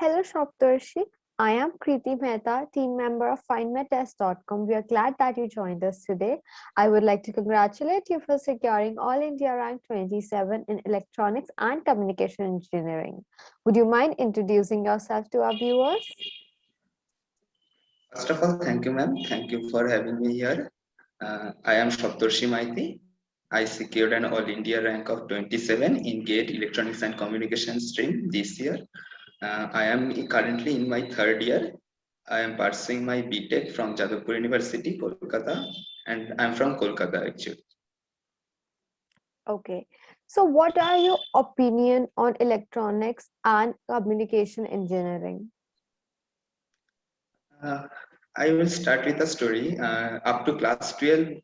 Hello, Shoptarshi. I am Kriti Mehta, team member of FindMyTest.com. We are glad that you joined us today. I would like to congratulate you for securing All India Rank 27 in Electronics and Communication Engineering. Would you mind introducing yourself to our viewers? First of all, thank you, ma'am. Thank you for having me here. I am Shoptorshi Maiti. I secured an All India rank of 27 in GATE Electronics and Communication stream this year. I am currently in my third year. I am pursuing my BTech from Jadavpur University, Kolkata, and I'm from Kolkata actually. Okay. So, what are your opinion on electronics and communication engineering? Uh, I will start with a story. Up to class 12,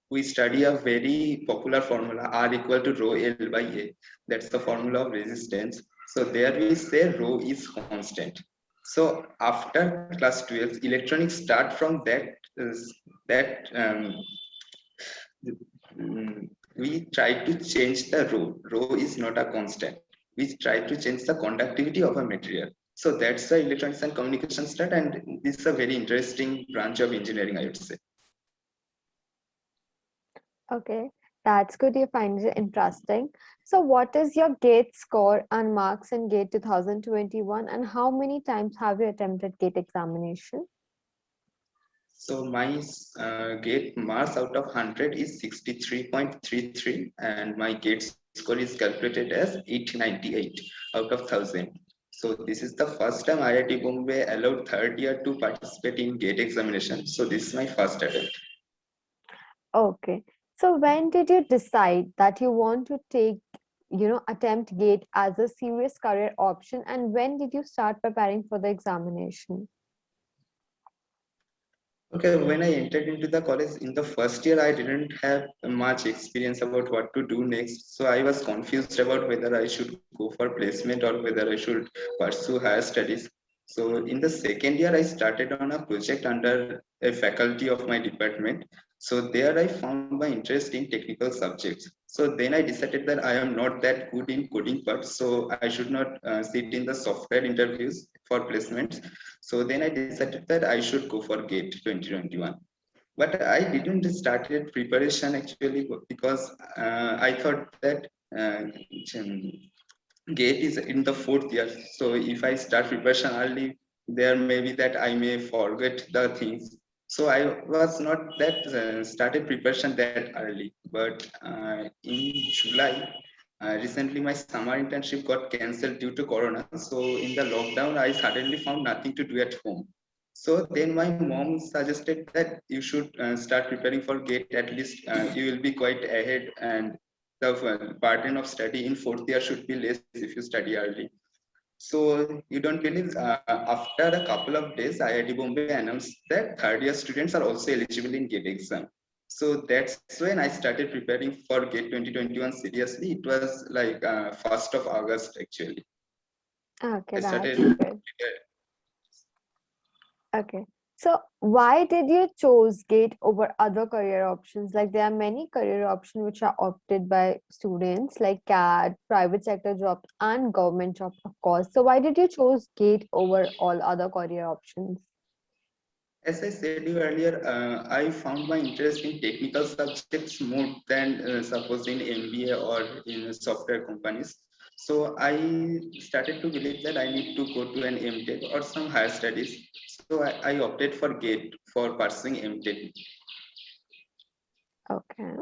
we study a very popular formula R equal to rho L by A. That's the formula of resistance. So there we say rho is constant. So after class 12, electronics start from that we try to change the rho. Rho is not a constant. We try to change the conductivity of a material. So that's why electronics and communication start, and this is a very interesting branch of engineering, I would say. Okay, that's good. You find it interesting. So, what is your GATE score and marks in GATE 2021, and how many times have you attempted GATE examination? So my gate marks out of 100 is 63.33, and my gate score is calculated as 898 out of 1000. So this is the first time IIT Bombay allowed third year to participate in gate examination. So this is my first attempt. Okay. So, when did you decide that you want to take, attempt GATE as a serious career option, and when did you start preparing for the examination? Okay, when I entered into the college in the first year, I didn't have much experience about what to do next. So I was confused about whether I should go for placement or whether I should pursue higher studies. So in the second year, I started on a project under a faculty of my department. So there I found my interest in technical subjects. So then I decided that I am not that good in coding part, so I should not sit in the software interviews for placements. So then I decided that I should go for GATE 2021. But I didn't started preparation actually because I thought that GATE is in the fourth year. So if I start preparation early, there may be that I may forget the things. So I was not that started preparation that early. But in July, recently my summer internship got cancelled due to Corona. So in the lockdown, I suddenly found nothing to do at home. So then my mom suggested that you should start preparing for GATE. At least you will be quite ahead, and the burden of study in fourth year should be less if you study early. So you don't believe, after a couple of days, IIT Bombay announced that third year students are also eligible in GATE exam. So that's when I started preparing for GATE 2021 seriously. It was like 1st of August actually. Okay, I that's started. good. Okay. So why did you choose GATE over other career options? Like there are many career options which are opted by students like CAD, private sector jobs and government jobs, of course. So why did you choose GATE over all other career options? As I said you earlier, I found my interest in technical subjects more than suppose in MBA or in software companies. So I started to believe that I need to go to an MTech or some higher studies. So I opted for GATE for pursuing MTech. Okay.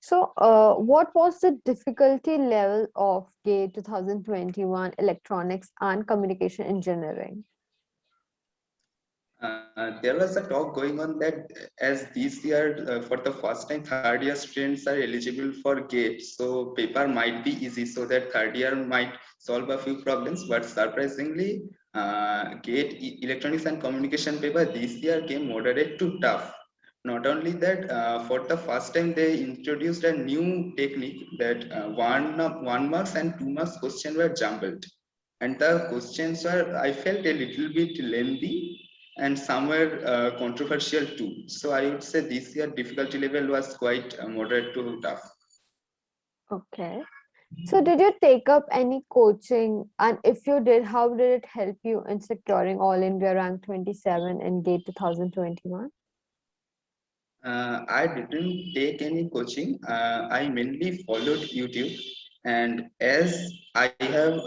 So what was the difficulty level of GATE 2021 electronics and communication engineering? There was a talk going on that as this year, for the first time, third year students are eligible for GATE. So paper might be easy, so that third year might solve a few problems. But surprisingly, GATE electronics and communication paper this year came moderate to tough. Not only that, for the first time they introduced a new technique that one marks and 2 marks question were jumbled, and the questions were, I felt, a little bit lengthy and somewhere controversial too. So I would say this year difficulty level was quite moderate to tough. Okay. So did you take up any coaching? And if you did, how did it help you in securing All India Rank 27 in GATE 2021? I didn't take any coaching. I mainly followed YouTube, and as I have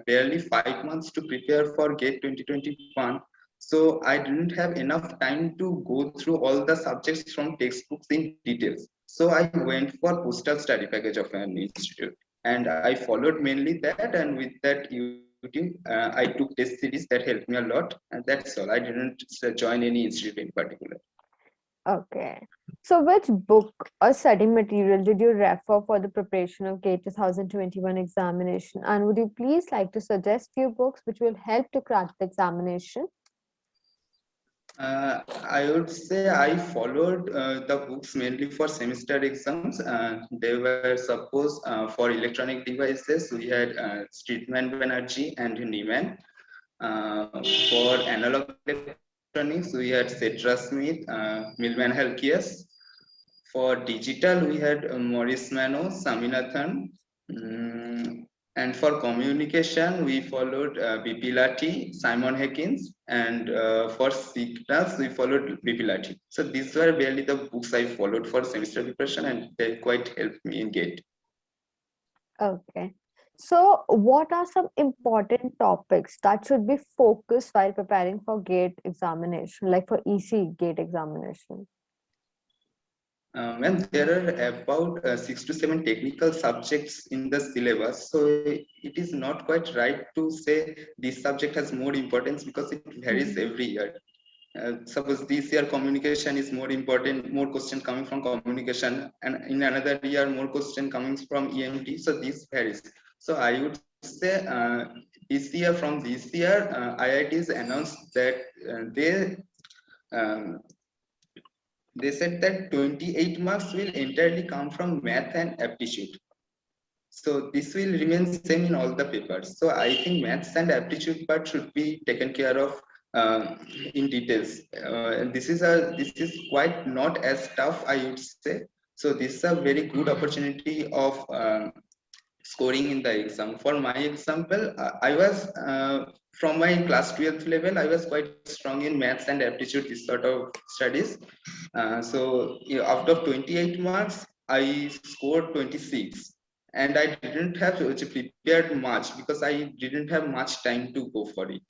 barely 5 months to prepare for GATE 2021, so I didn't have enough time to go through all the subjects from textbooks in details. So I went for postal study package of an institute, and I followed mainly that. And with that YouTube, I took test series that helped me a lot, and that's all. I didn't join any institute in particular. Okay. So which book or study material did you refer for the preparation of GATE 2021 examination? And would you please like to suggest few books which will help to crack the examination? I would say I followed the books mainly for semester exams. They were supposed for electronic devices. We had Streetman Banerjee and Neiman. For analog electronics, we had Cetra Smith, Milman Halkias. For digital, we had Maurice Mano, Saminathan. And for communication, we followed BP Lati, Simon Hackins, and for CCTAS, we followed BP Lati. So these were barely the books I followed for semester preparation, and they quite helped me in GATE. Okay. So what are some important topics that should be focused while preparing for GATE examination, like for EC GATE examination? And there are about 6 to 7 technical subjects in the syllabus, so it is not quite right to say this subject has more importance because it varies Mhm. every year. Suppose this year communication is more important, more question coming from communication, and in another year more question coming from EMT. So this varies. So I would say from this year, IITs announced that um, they said that 28 marks will entirely come from math and aptitude. So this will remain same in all the papers. So I think maths and aptitude part should be taken care of in details. This is quite not as tough, I would say. So this is a very good opportunity of scoring in the exam. For my example, I was from my class 12th level, I was quite strong in maths and aptitude, this sort of studies. Out of 28 marks, I scored 26, and I didn't have prepared much because I didn't have much time to go for it.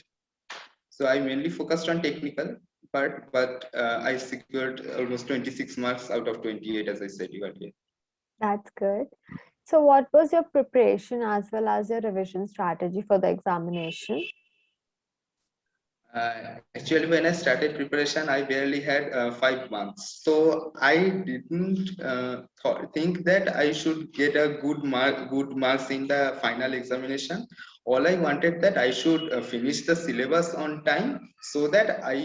So I mainly focused on technical part, but I secured almost 26 marks out of 28, as I said earlier. That's good. So what was your preparation as well as your revision strategy for the examination? Actually, when I started preparation, I barely had 5 months. So I didn't think that I should get a good marks in the final examination. All I wanted that I should finish the syllabus on time so that I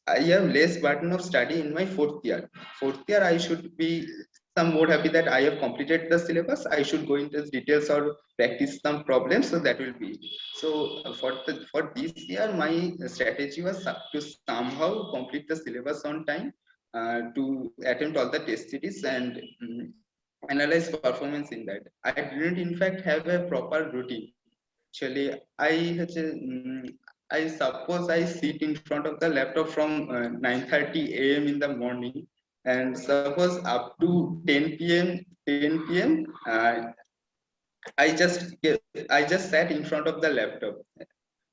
have less burden of study in my fourth year. Fourth year, I should be some more happy that I have completed the syllabus. I should go into details or practice some problems. So that will be so for this year, my strategy was to somehow complete the syllabus on time, to attempt all the test series and analyze performance in that. I didn't, in fact, have a proper routine. Actually, I suppose I sit in front of the laptop from 9:30 a.m. in the morning, and suppose up to 10 p.m. 10 p.m. I just sat in front of the laptop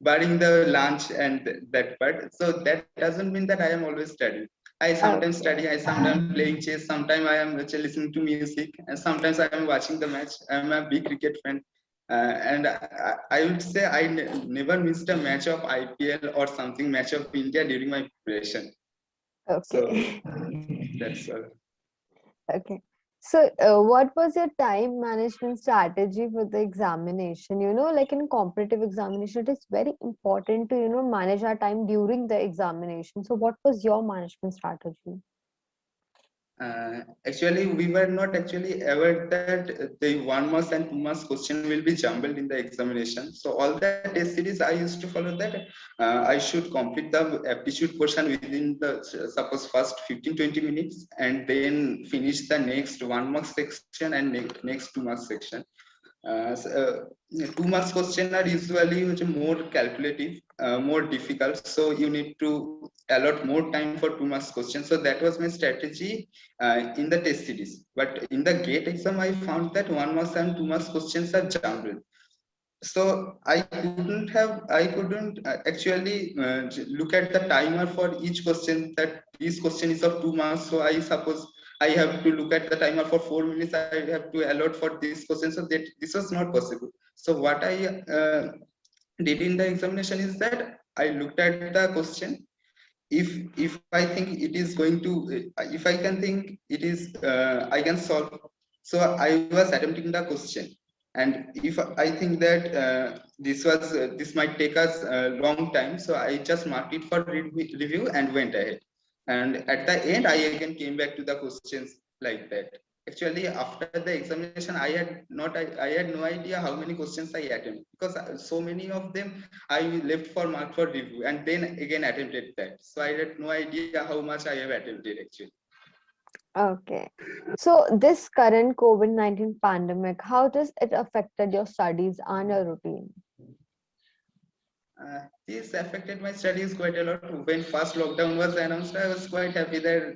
barring the lunch and that part. So that doesn't mean that I am always studying. I sometimes Okay. study, I sometimes playing chess, sometimes I am actually listening to music, and sometimes I am watching the match. I am a big cricket fan. And I would say I never missed a match of IPL or something match of India during my preparation. So Okay. that's all. Okay. So, what was your time management strategy for the examination? Like in competitive examination, it is very important to, manage our time during the examination. So, what was your management strategy? Actually, we were not actually aware that the 1 month and 2 months question will be jumbled in the examination. So all the test series I used to follow that I should complete the aptitude portion within the suppose first 15-20 minutes and then finish the next 1 month section and next 2 month section. 2 months question are usually more calculative, more difficult. So you need to allot more time for 2 months question. So that was my strategy in the test series. But in the GATE exam, I found that 1 month and 2 months questions are jumbled. So I couldn't actually look at the timer for each question that this question is of 2 months. So I suppose I have to look at the timer for 4 minutes. I have to allot for this question. So that this was not possible. So what I did in the examination is that I looked at the question. If I think it is going to, if I can think it is, I can solve. So I was attempting the question, and if I think that this might take us a long time, so I just marked it for review and went ahead. And at the end, I again came back to the questions like that. Actually, after the examination, I had no idea how many questions I attempted, because so many of them I left for mark for review and then again attempted that. So I had no idea how much I have attempted actually. Okay. So this current COVID-19 pandemic, how does it affected your studies and your routine? This affected my studies quite a lot. When first lockdown was announced, I was quite happy that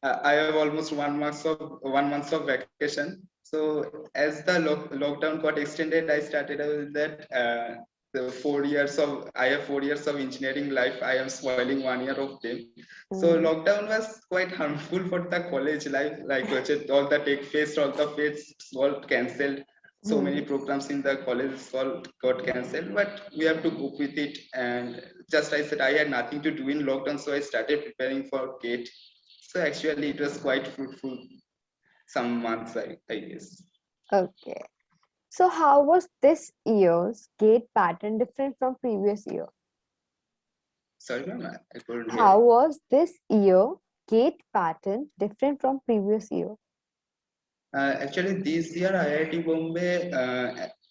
I have almost 1 month of vacation. So as the lockdown got extended, I started with that. The 4 years of I have 4 years of engineering life. I am spoiling 1 year of them. So Mm. lockdown was quite harmful for the college life. Like all the tech fest, all the fests got cancelled. So many Hmm. programs in the colleges all got cancelled, but we have to cope with it. And just I said, I had nothing to do in lockdown, so I started preparing for GATE. So actually, it was quite fruitful some months, I guess. Okay. So how was this year's gate pattern different from previous year? Sorry, ma'am, I couldn't hear How you. was this year gate pattern different from previous year? Actually, this year IIT Bombay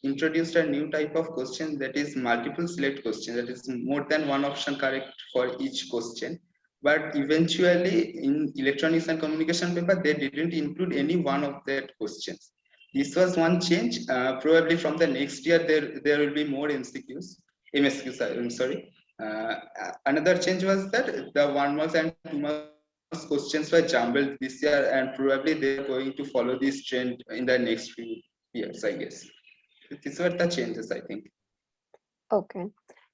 introduced a new type of question, that is multiple select question. That is more than one option correct for each question. But eventually, in electronics and communication paper, they didn't include any one of that questions. This was one change. Probably from the next year, there will be more MSQs. I'm sorry. Another change was that the 1 month and 2 months questions were jumbled this year, and probably they are going to follow this trend in the next few years, I guess. These were the changes, I think. Okay.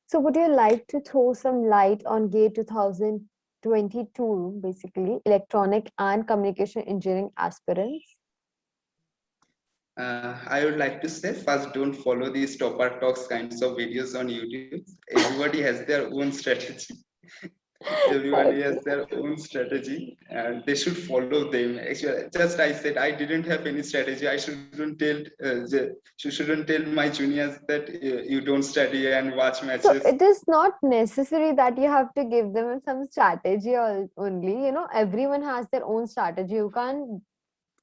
So would you like to throw some light on GATE 2022, basically electronic and communication engineering aspirants? I would like to say, first, don't follow these topper talks kinds of videos on YouTube. Everybody has their own strategy. Everybody has Okay. their own strategy, and they should follow them. Actually, just I said I didn't have any strategy. I shouldn't tell my juniors that you don't study and watch So matches. it is not necessary that you have to give them some strategy only. Everyone has their own strategy. You can't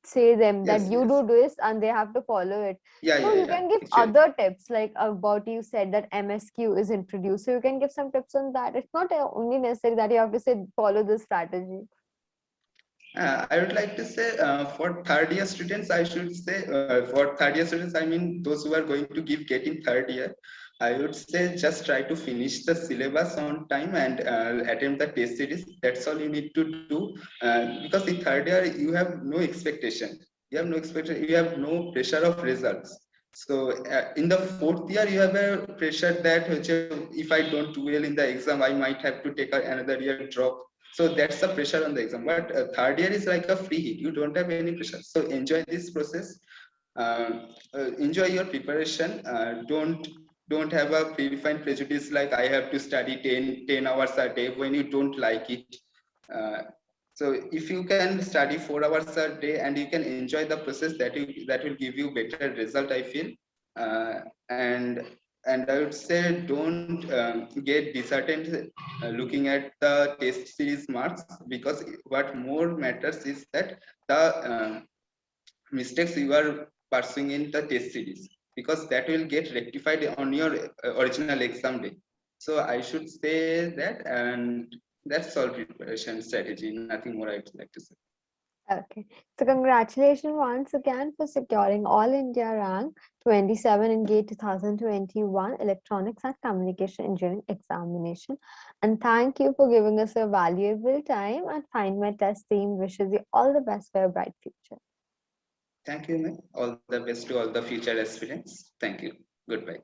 say them that Yes, you yes. do this and they have to follow it. Yeah, So yeah, you yeah. can give Actually, other tips, like about you said that MSQ is introduced. So you can give some tips on that. It's not only necessary that you have to say follow this strategy. I would like to say for third year students, I should say for third year students, I mean those who are going to give GATE in third year, I would say just try to finish the syllabus on time and attempt the test series. That's all you need to do, because in third year you have no expectation. You have no expectation. You have no pressure of results. So in the fourth year, you have a pressure that if I don't do well in the exam, I might have to take another year drop. So that's the pressure on the exam. But third year is like a free hit. You don't have any pressure. So enjoy this process. Enjoy your preparation. Don't have a predefined prejudice like I have to study 10 hours a day when you don't like it. Uh, so if you can study 4 hours a day and you can enjoy the process, that will give you better result, I feel. And And I would say don't get disheartened looking at the test series marks, because what more matters is that the mistakes you are pursuing in the test series, because that will get rectified on your original exam day. So I should say that, and that's all preparation strategy, nothing more I would like to say. Okay, so congratulations once again for securing All India rank 27 in GATE 2021 Electronics and Communication Engineering examination. And thank you for giving us your valuable time, and Find My Test team wishes you all the best for your bright future. Thank you, ma'am. All the best to all the future aspirants. Thank you. Goodbye.